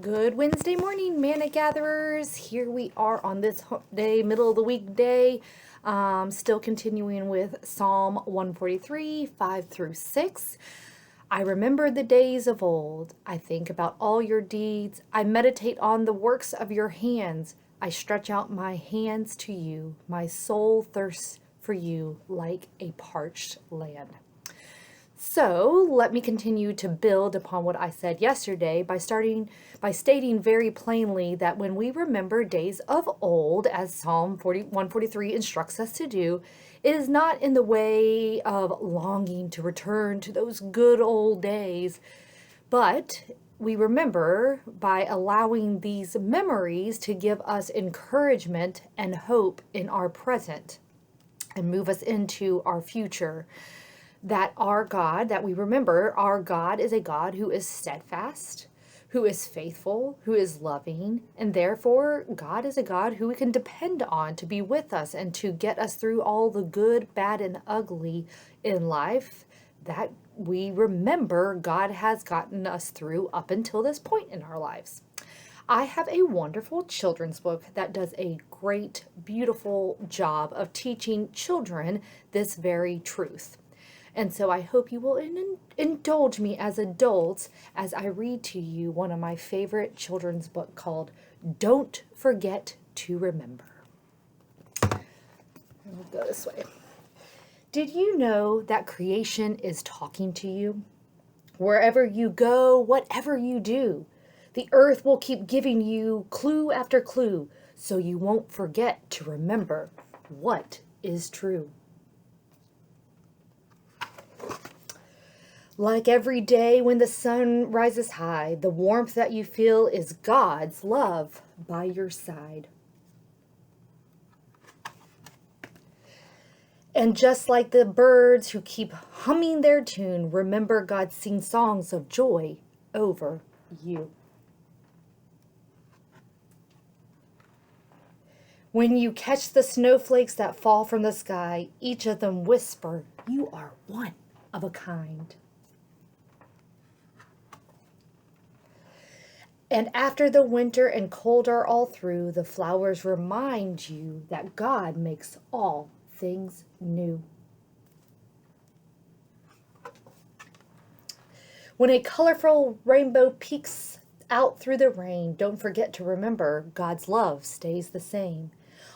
Good Wednesday morning, manna gatherers. Here we are on this day, middle of the week day, still continuing with Psalm 143, 5 through 6. I remember the days of old. I think about all your deeds. I meditate on the works of your hands. I stretch out my hands to you. My soul thirsts for you like a parched land. So let me continue to build upon what I said yesterday by stating very plainly that when we remember days of old, as Psalm 143 instructs us to do, it is not in the way of longing to return to those good old days, but we remember by allowing these memories to give us encouragement and hope in our present and move us into our future. That our God, that we remember, our God is a God who is steadfast, who is faithful, who is loving, and therefore God is a God who we can depend on to be with us and to get us through all the good, bad, and ugly in life that we remember God has gotten us through up until this point in our lives. I have a wonderful children's book that does a great, beautiful job of teaching children this very truth. And so I hope you will indulge me as adults as I read to you one of my favorite children's book called Don't Forget to Remember. We'll go this way. Did you know that creation is talking to you? Wherever you go, whatever you do, the earth will keep giving you clue after clue so you won't forget to remember what is true. Like every day when the sun rises high, the warmth that you feel is God's love by your side. And just like the birds who keep humming their tune, remember God sings songs of joy over you. When you catch the snowflakes that fall from the sky, each of them whisper, "You are one of a kind." And after the winter and cold are all through, the flowers remind you that God makes all things new. When a colorful rainbow peeks out through the rain, don't forget to remember God's love stays the same.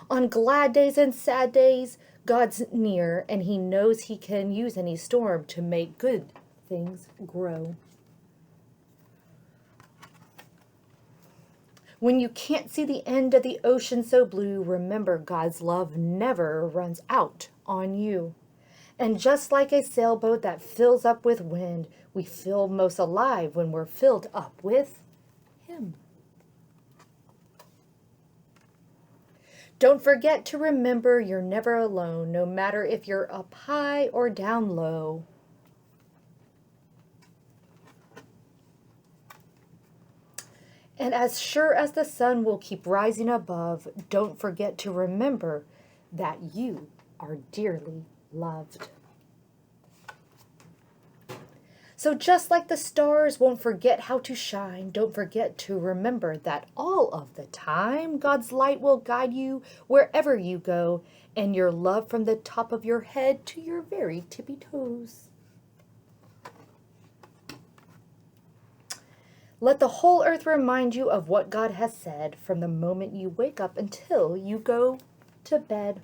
On glad days and sad days, God's near, and He knows He can use any storm to make good things grow. When you can't see the end of the ocean so blue, remember God's love never runs out on you. And just like a sailboat that fills up with wind, we feel most alive when we're filled up with Him. Don't forget to remember you're never alone, no matter if you're up high or down low. And as sure as the sun will keep rising above, don't forget to remember that you are dearly loved. So just like the stars won't forget how to shine, don't forget to remember that all of the time God's light will guide you wherever you go, and your love from the top of your head to your very tippy toes. Let the whole earth remind you of what God has said from the moment you wake up until you go to bed.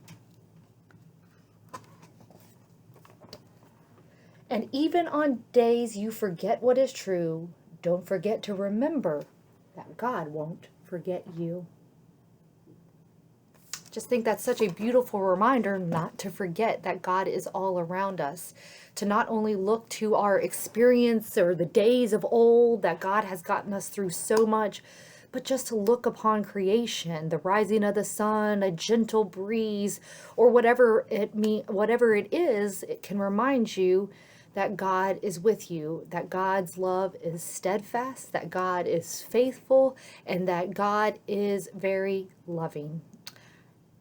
And even on days you forget what is true, don't forget to remember that God won't forget you. Just think that's such a beautiful reminder not to forget that God is all around us. To not only look to our experience or the days of old that God has gotten us through so much, but just to look upon creation, the rising of the sun, a gentle breeze, or whatever it is, it can remind you that God is with you, that God's love is steadfast, that God is faithful, and that God is very loving.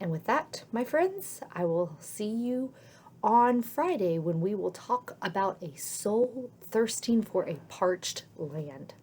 And with that, my friends, I will see you on Friday when we will talk about a soul thirsting for a parched land.